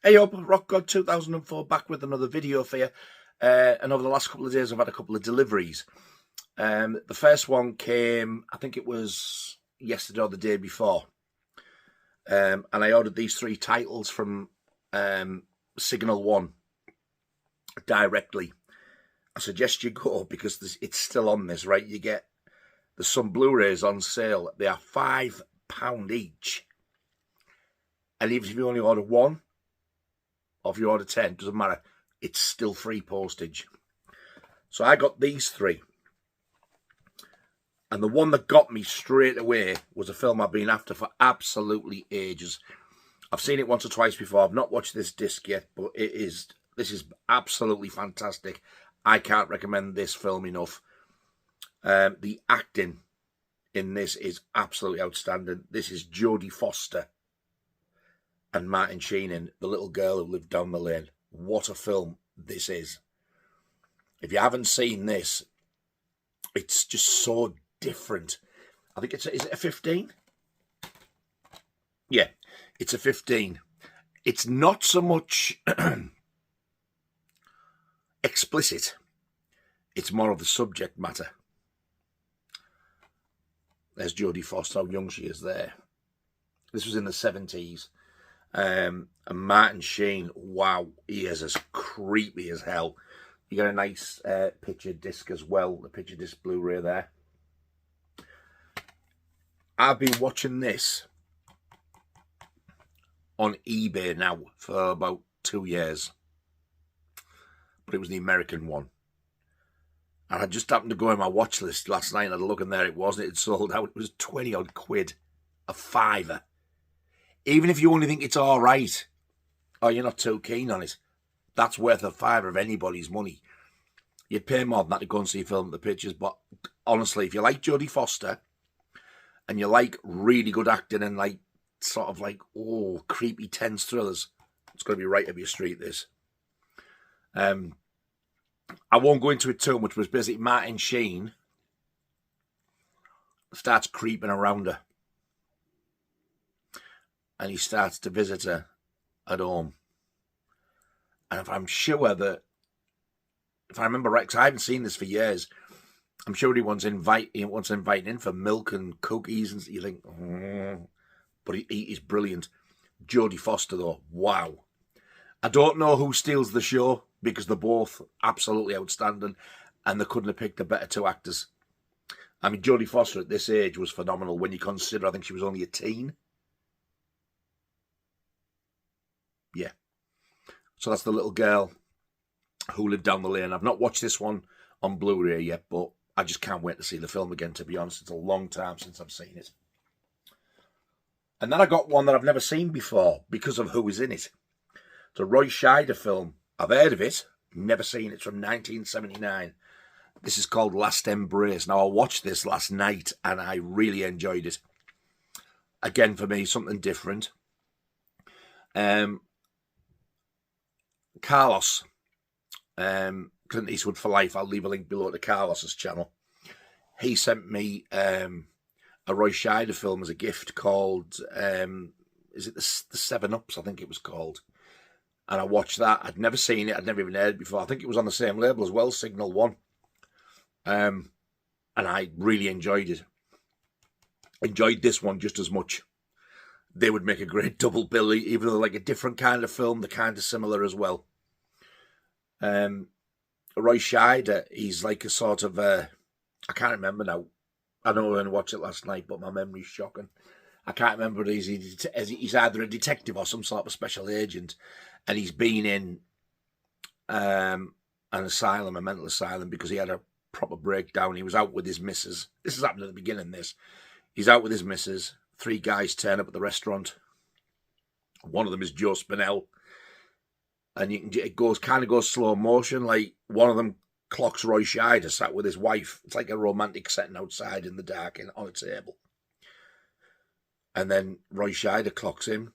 Hey up, Rock God 2004 back with another video for you. And over the last couple of days, I've had a couple of deliveries. The first one came, I think it was yesterday or the day before. And I ordered these three titles from Signal One directly. I suggest you go because it's still on this, right? There's some Blu-rays on sale. They are £5 each. And even if you only order one, or if you order 10, doesn't matter, it's still free postage. So I got these three. And the one that got me straight away was a film I've been after for absolutely ages. I've seen it once or twice before. I've not watched this disc yet, but this is absolutely fantastic. I can't recommend this film enough. The acting in this is absolutely outstanding. This is Jodie Foster and Martin Sheen in The Little Girl Who Lived Down the Lane. What a film this is. If you haven't seen this, it's just so different. I think is it a 15? Yeah, it's a 15. It's not so much explicit. It's more of the subject matter. There's Jodie Foster, how young she is there. This was in the 70s. And Martin Sheen, wow, he is as creepy as hell. You got a nice picture disc as well, the picture disc Blu-ray there. I've been watching this on eBay now for about 2 years. But it was the American one. And I just happened to go in my watch list last night and I had a look and there it was, and it had sold out. It was 20 odd quid, a fiver. Even if you only think it's all right, or you're not too keen on it, that's worth a fiver of anybody's money. You'd pay more than that to go and see a film at the Pictures, but honestly, if you like Jodie Foster, and you like really good acting and like, sort of like, oh, creepy, tense thrillers, it's going to be right up your street, this. I won't go into it too much, but it's basically Martin Sheen starts creeping around her. And he starts to visit her at home. And if I'm sure that, if I remember right, because I haven't seen this for years, I'm sure he wants inviting in for milk and cookies, and you think, but he's brilliant. Jodie Foster, though, wow. I don't know who steals the show, because they're both absolutely outstanding, and they couldn't have picked a better two actors. I mean, Jodie Foster at this age was phenomenal when you consider, I think she was only a teen. Yeah. So that's The Little Girl Who Lived Down the Lane. I've not watched this one on Blu-ray yet, but I just can't wait to see the film again, to be honest. It's a long time since I've seen it. And then I got one that I've never seen before because of who is in it. It's a Roy Scheider film. I've heard of it, never seen it. It's from 1979. This is called Last Embrace. Now, I watched this last night and I really enjoyed it. Again, for me, something different. Carlos, Clint Eastwood4life, I'll leave a link below to Carlos's channel. He sent me a Roy Scheider film as a gift called, is it the 7-Ups, I think it was called. And I watched that. I'd never seen it. I'd never even heard it before. I think it was on the same label as well, Signal One. And I really enjoyed it. Enjoyed this one just as much. They would make a great double bill, even though like a different kind of film, they're kind of similar as well. Roy Scheider, he's like a sort of, I can't remember now. I know I only watched it last night, but my memory's shocking. I can't remember, he's either a detective or some sort of special agent, and he's been in an asylum, a mental asylum, because he had a proper breakdown. He was out with his missus. This has happened at the beginning, this. He's out with his missus. 3 guys turn up at the restaurant. One of them is Joe Spinell. And it kind of goes slow motion. Like, one of them clocks Roy Scheider sat with his wife. It's like a romantic setting outside in the dark on a table. And then Roy Scheider clocks him.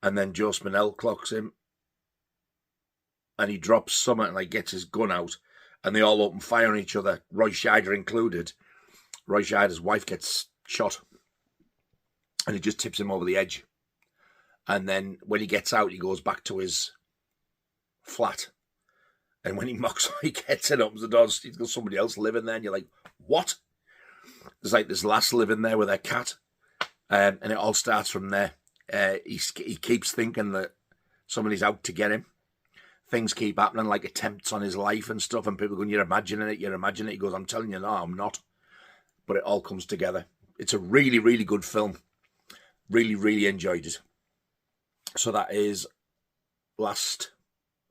And then Joe Spinell clocks him. And he drops something and like gets his gun out. And they all open fire on each other, Roy Scheider included. Roy Scheider's wife gets shot. And it just tips him over the edge. And then when he gets out, he goes back to his flat. And when he gets in, opens the door, he's got somebody else living there. And you're like, what? There's like this lass living there with their cat. And it all starts from there. He keeps thinking that somebody's out to get him. Things keep happening, like attempts on his life and stuff. And people going, you're imagining it, you're imagining it. He goes, I'm telling you, no, I'm not. But it all comes together. It's a really, really good film. Really, really enjoyed it. So that is Last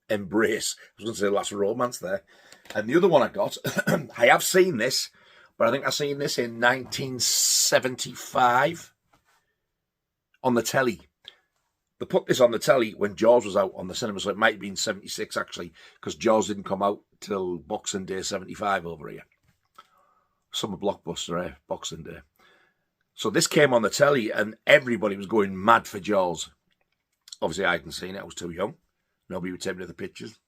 Embrace. I was going to say Last Romance there. And the other one I got, I have seen this, but I think I seen this in 1975 on the telly. They put this on the telly when Jaws was out on the cinema, so it might have been 76 actually, because Jaws didn't come out till Boxing Day 75 over here. Summer blockbuster, Boxing Day. So this came on the telly and everybody was going mad for Jaws. Obviously, I hadn't seen it. I was too young. Nobody would take me to the pictures.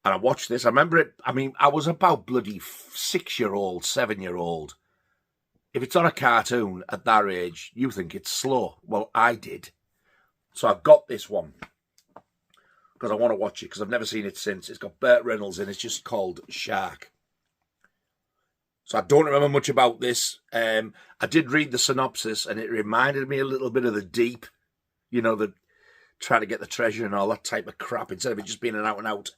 And I watched this. I remember it. I mean, I was about bloody 6-year-old, 7-year-old. If it's on a cartoon at that age, you think it's slow. Well, I did. So I've got this one because I want to watch it because I've never seen it since. It's got Burt Reynolds in. It's just called Shark. So I don't remember much about this. I did read the synopsis and it reminded me a little bit of The Deep. You know, the trying to get the treasure and all that type of crap. Instead of it just being an out and out,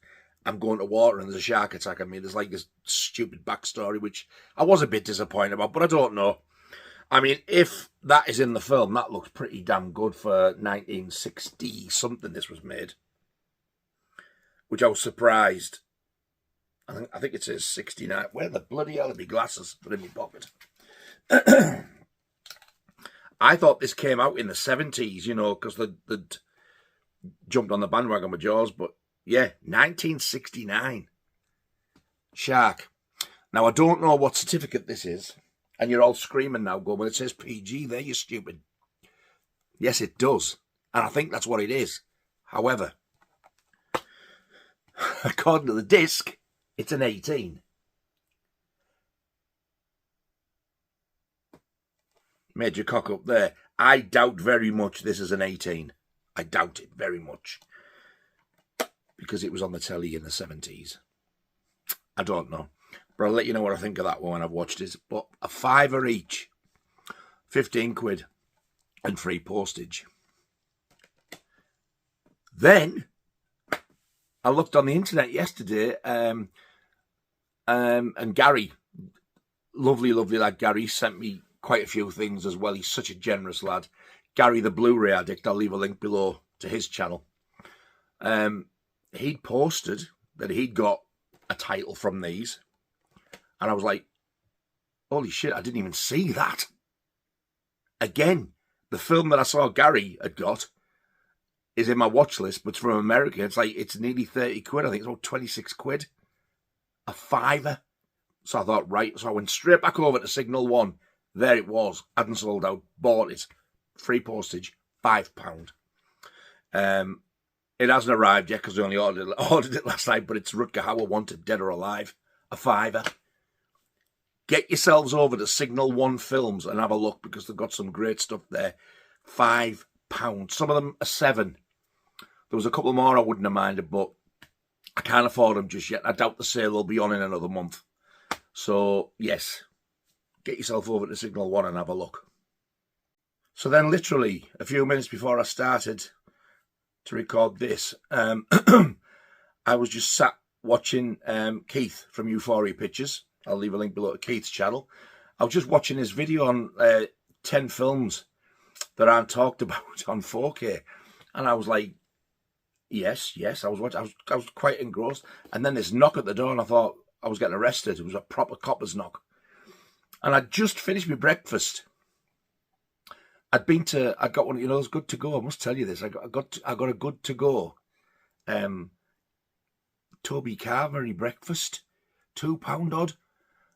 I'm going to water and there's a shark attack. I mean, there's like this stupid backstory, which I was a bit disappointed about, but I don't know. I mean, if that is in the film, that looks pretty damn good for 1960-something this was made. Which I was surprised. I think it says 69. Where the bloody hell are my glasses? Put in my pocket. I thought this came out in the 70s, you know, because they'd jumped on the bandwagon with Jaws. But yeah, 1969. Shark. Now, I don't know what certificate this is. And you're all screaming now, going, well, it says PG there, you stupid. Yes, it does. And I think that's what it is. However, according to the disc, it's an 18. Major cock up there. I doubt very much this is an 18. I doubt it very much. Because it was on the telly in the 70s. I don't know. But I'll let you know what I think of that one when I've watched it. But a £5 each. 15 quid. And free postage. Then, I looked on the internet yesterday. And Gary, lovely, lovely lad Gary, sent me quite a few things as well. He's such a generous lad. Gary, the Blu Ray Addict. I'll leave a link below to his channel. He'd posted that he'd got a title from these. And I was like, holy shit, I didn't even see that. Again, the film that I saw Gary had got is in my watch list, but it's from America. It's nearly 30 quid. I think it's about 26 quid. A £5. So I thought, right. So I went straight back over to Signal One. There it was. Hadn't sold out. Bought it. Free postage. £5. It hasn't arrived yet because we only ordered it last night, but it's Rutger Hauer Wanted, Dead or Alive. A £5. Get yourselves over to Signal One Films and have a look because they've got some great stuff there. £5. Some of them are £7. There was a couple more I wouldn't have minded, but I can't afford them just yet. I doubt the sale will be on in another month. So, yes, get yourself over to Signal One and have a look. So then literally a few minutes before I started to record this, I was just sat watching Keith from Euphoria Pictures. I'll leave a link below to Keith's channel. I was just watching his video on 10 films that aren't talked about on 4K. And I was like, yes, I was watching. I was quite engrossed. And then this knock at the door and I thought I was getting arrested. It was a proper copper's knock. And I'd just finished my breakfast. I got one, you know, it's good to go. I must tell you this. I got a good to go. Toby Carvery breakfast. £2 odd.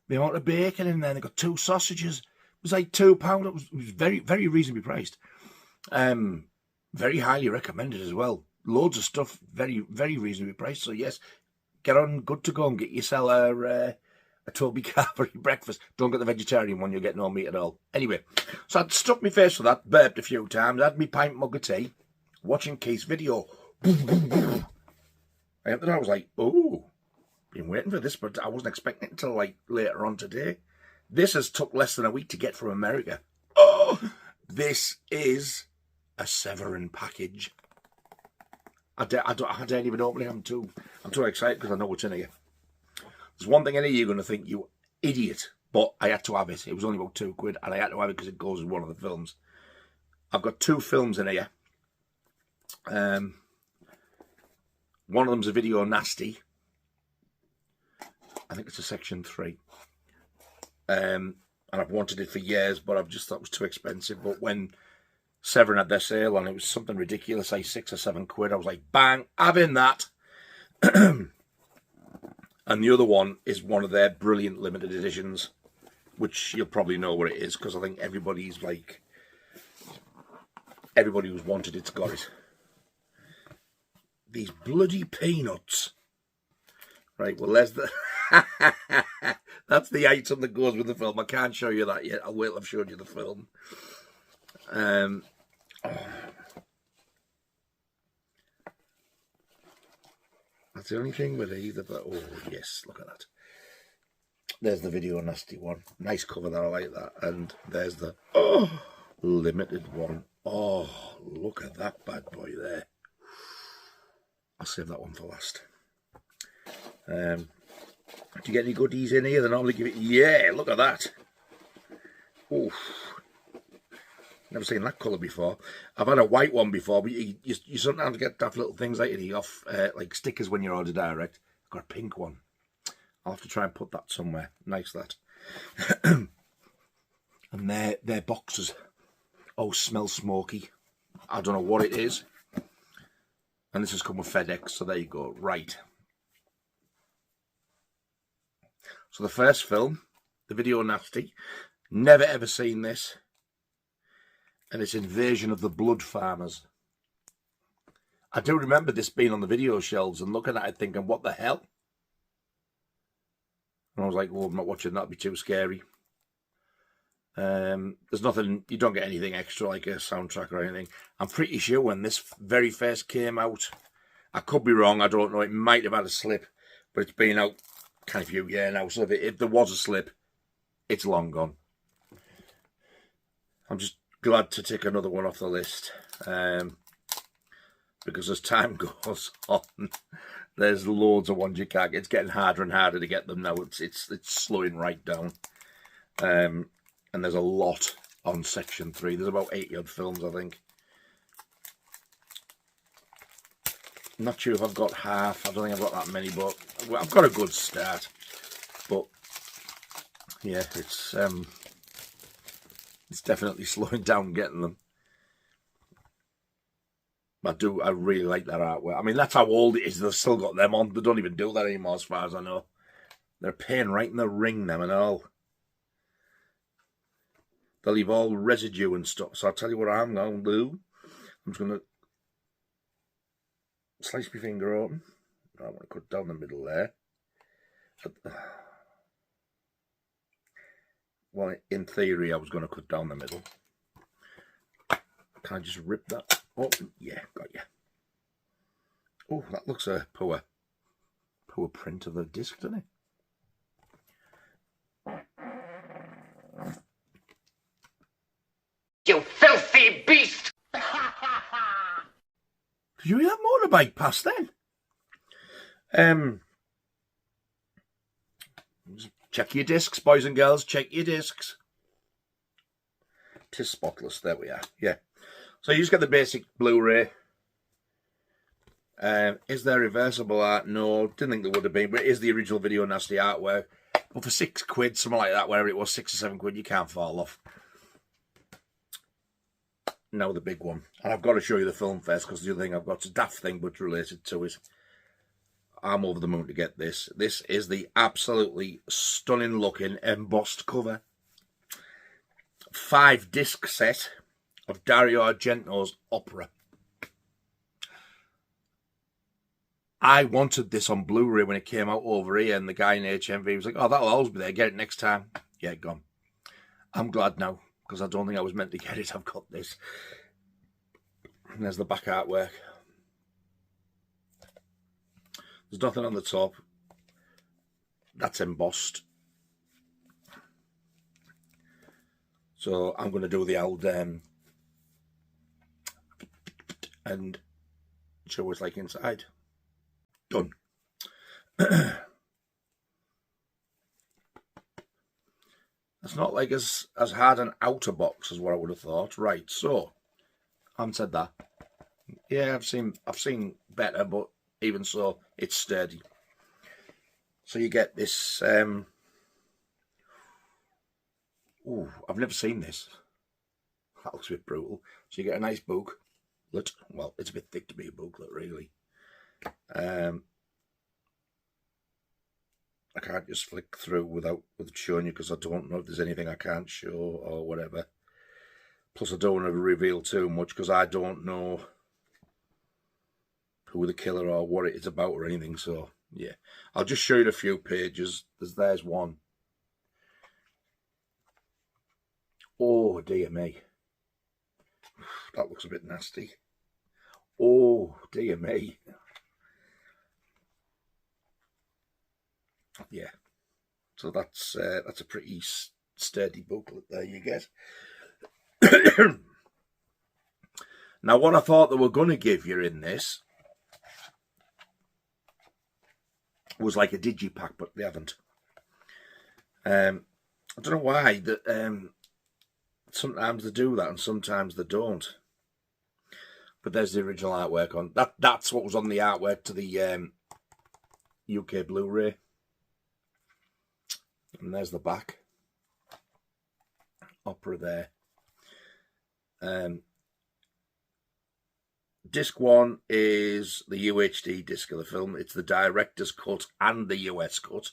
The amount of bacon in there. They got 2 sausages. It was like £2. It was very, very reasonably priced. Very highly recommended as well. Loads of stuff, very, very reasonably priced. So yes, get on Good to Go and get yourself a Toby Carvery breakfast. Don't get the vegetarian one, you'll get no meat at all. Anyway, so I'd stuck my face for that, burped a few times, had me pint mug of tea, watching Keith's video. And then I was like, oh, been waiting for this, but I wasn't expecting it until like later on today. This has took less than a week to get from America. Oh, this is a Severin package. I daren't even open it. I'm too excited because I know what's in here. There's one thing in here you're going to think, you idiot, but I had to have it. It was only about £2, and I had to have it because it goes with one of the films. I've got 2 films in here. One of them's a video nasty. I think it's a section 3. And I've wanted it for years, but I've just thought it was too expensive. But when Severin had their sale and it was something ridiculous, like £6 or £7, I was like, bang, having that. And the other one is one of their brilliant limited editions, which you'll probably know what it is, because I think everybody who's wanted it's got it. These bloody peanuts. Right, well, there's the... That's the item that goes with the film. I can't show you that yet. I'll wait till I've showed you the film. That's the only thing with either, but oh yes, look at that. There's the video nasty one. Nice cover there, I like that. And there's the limited one. Oh, look at that bad boy there. I'll save that one for last. Do you get any goodies in here? They normally give it. Yeah, look at that. Oof. Never seen that colour before. I've had a white one before, but you sometimes get daft little things like it off, like stickers when you order direct. I've got a pink one. I'll have to try and put that somewhere. Nice, that. And they're boxes. Oh, smell smoky. I don't know what it is. And this has come with FedEx, so there you go. Right. So the first film, the video nasty. Never ever seen this. And it's Invasion of the Blood Farmers. I do remember this being on the video shelves and looking at it thinking, what the hell? And I was like, oh, I'm not watching that, it'd be too scary. There's nothing, you don't get anything extra like a soundtrack or anything. I'm pretty sure when this very first came out, I could be wrong, I don't know, it might have had a slip, but it's been out kind of a few years now, so if there was a slip, it's long gone. I'm just glad to take another one off the list, because as time goes on, there's loads of ones you can't get. It's getting harder and harder to get them now. It's slowing right down, and there's a lot on section 3. There's about 80 odd films, I think. I'm not sure if I've got half. I don't think I've got that many, but I've got a good start. But yeah, it's definitely slowing down getting them. I really like that artwork. I mean, that's how old it is. They've still got them on. They don't even do that anymore, as far as I know. They're paying right in the ring, them and all. They'll leave all residue and stuff. So I'll tell you what I'm going to do. I'm just going to slice my finger open. I want to cut down the middle there. Well, in theory, I was going to cut down the middle. Can I just rip that open? Yeah, got you. Oh, that looks a poor print of the disc, doesn't it? You filthy beast! Did you hear that motorbike pass then? Check your discs, boys and girls. Check your discs. 'Tis spotless. There we are. Yeah. So you just get the basic Blu-ray. Is there reversible art? No, didn't think there would have been, but it is the original video nasty artwork. But for £6, something like that, wherever it was, £6 or £7, you can't fall off. Now the big one. And I've got to show you the film first, because the other thing I've got is a daft thing, but related to it. I'm over the moon to get this. This is the absolutely stunning looking embossed cover. 5-disc set of Dario Argento's opera. I wanted this on Blu Ray when it came out over here, and the guy in HMV was like, "Oh, that'll always be there. Get it next time." Yeah, gone. I'm glad now, because I don't think I was meant to get it. I've got this. And there's the back artwork. There's nothing on the top. That's embossed. So I'm going to do the old and show what's like inside. Done. It's not like as hard an outer box as what I would have thought. Right, so I haven't said that. Yeah, I've seen better, but even so, it's sturdy. So you get this. Ooh, I've never seen this. That looks a bit brutal. So you get a nice booklet. Well, it's a bit thick to be a booklet, really. I can't just flick through without showing you, because I don't know if there's anything I can't show or whatever. Plus, I don't want to reveal too much, because I don't know who the killer or what it is about or anything. So yeah, I'll just show you a few pages. There's one. Oh dear me, that looks a bit nasty. Oh dear me. Yeah, so that's a pretty sturdy booklet there you get. Now, what I thought they were going to give you in this was like a digipack, but they haven't. I don't know why. That sometimes they do that and sometimes they don't. But there's the original artwork on that. That's what was on the artwork to the UK Blu-ray. And there's the back. Opera there. Disc 1 is the UHD disc of the film. It's the director's cut and the US cut.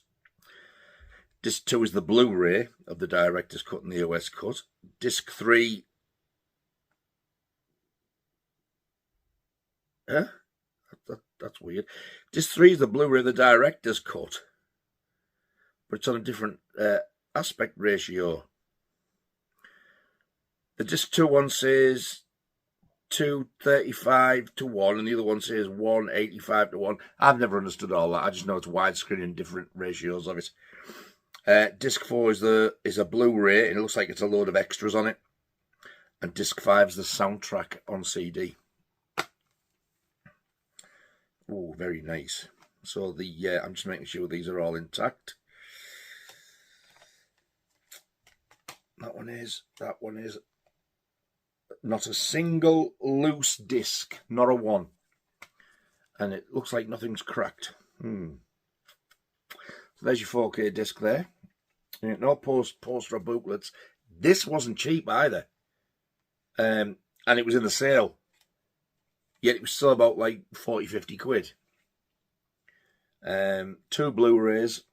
Disc 2 is the Blu-ray of the director's cut and the US cut. Disc 3... Huh? That's weird. Disc 3 is the Blu-ray of the director's cut, but it's on a different aspect ratio. The disc 2 one says 2:35:1, and the other one says 1:85:1. I've never understood all that. I just know it's widescreen and different ratios of it. Disc 4 is a Blu-ray, and it looks like it's a load of extras on it. And disc 5 is the soundtrack on CD. Oh, very nice. So I'm just making sure these are all intact. That one is. Not a single loose disc, not a one. And it looks like nothing's cracked. So there's your 4K disc there. No poster or booklets. This wasn't cheap either. And it was in the sale. Yet it was still about like 40-50 quid. 2 Blu-rays.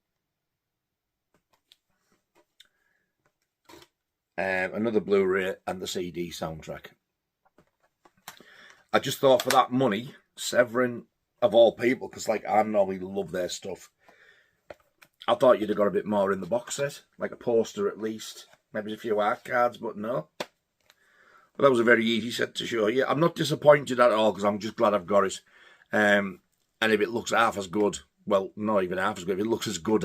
Another Blu-ray and the CD soundtrack. I just thought for that money, Severin, of all people, because like I normally love their stuff, I thought you'd have got a bit more in the box set, like a poster at least, maybe a few art cards, but no. But that was a very easy set to show you. I'm not disappointed at all, because I'm just glad I've got it. And if it looks half as good, well, not even half as good, if it looks as good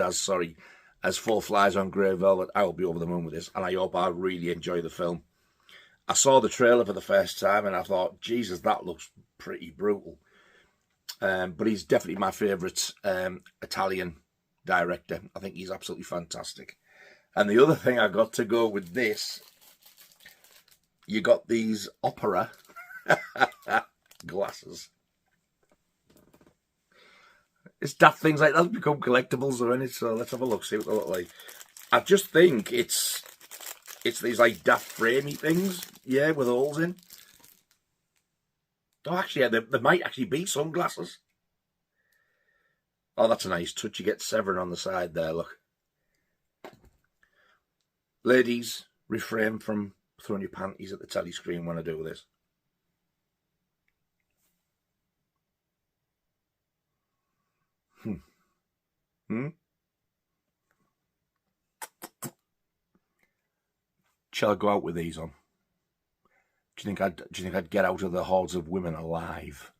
as Four Flies on Grey Velvet, I will be over the moon with this, and I hope I really enjoy the film. I saw the trailer for the first time, and I thought, Jesus, that looks pretty brutal. But he's definitely my favourite Italian director. I think he's absolutely fantastic. And the other thing I got to go with this, you got these opera glasses. It's daft things like that become collectibles, though, innit? So let's have a look, see what they look like. I just think it's these like daft framey things, yeah, with holes in. Oh, actually, yeah, there might actually be sunglasses. Oh, that's a nice touch. You get Severin on the side there, look. Ladies, refrain from throwing your panties at the telly screen when I do this. Hmm? Shall I go out with these on? Do you think I'd get out of the hordes of women alive?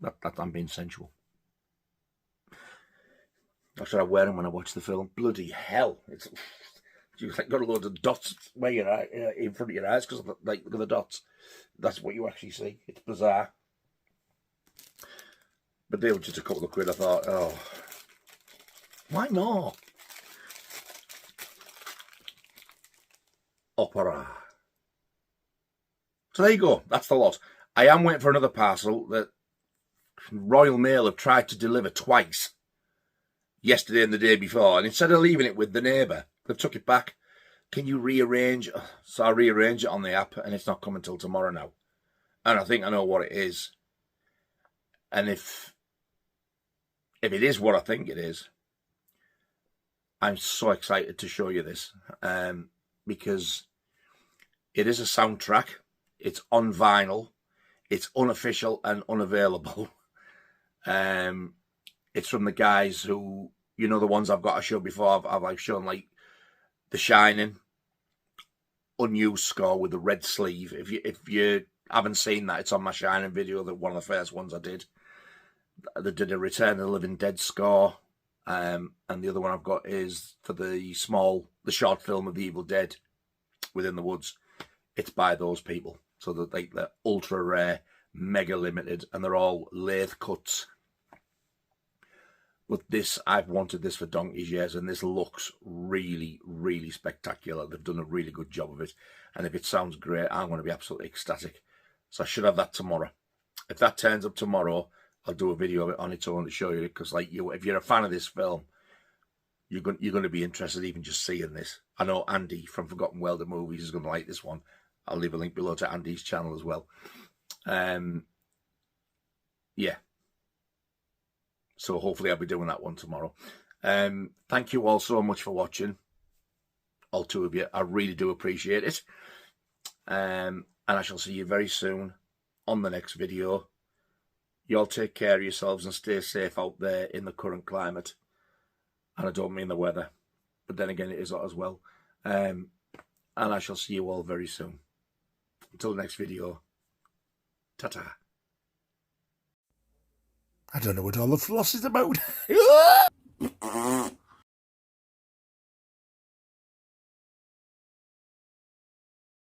That I'm being sensual. That's what I wear them when I watch the film. Bloody hell! It's you've got a load of dots where your eye, in front of your eyes because like look at the dots. That's what you actually see. It's bizarre. But they were just a couple of quid. I thought, oh, why more? Opera. So there you go. That's the lot. I am waiting for another parcel that Royal Mail have tried to deliver twice. Yesterday and the day before. And instead of leaving it with the neighbour, they've took it back. Can you rearrange? So I rearrange it on the app and it's not coming till tomorrow now. And I think I know what it is. And if it is what I think it is, I'm so excited to show you this. Because it is a soundtrack. It's on vinyl. It's unofficial and unavailable. It's from the guys who, you know, the ones I've got to show before. I've shown like The Shining, unused score with the red sleeve. If you haven't seen that, it's on my Shining video. That one of the first ones I did. They did a Return of the Living Dead score, and the other one I've got is for the short film of the Evil Dead, Within the Woods. It's by those people, so they're ultra rare, mega limited, and they're all lathe cuts. But this, I've wanted this for donkey's years, and this looks really, really spectacular. They've done a really good job of it. And if it sounds great, I'm going to be absolutely ecstatic. So I should have that tomorrow. If that turns up tomorrow, I'll do a video of it on its own to show you it. Because if you're a fan of this film, you're going to be interested even just seeing this. I know Andy from Forgotten World of Movies is going to like this one. I'll leave a link below to Andy's channel as well. Yeah. So hopefully I'll be doing that one tomorrow. Thank you all so much for watching. All two of you. I really do appreciate it. And I shall see you very soon on the next video. You all take care of yourselves and stay safe out there in the current climate. And I don't mean the weather. But then again, it is hot as well. And I shall see you all very soon. Until the next video. Ta-ta. I don't know what all the floss is about.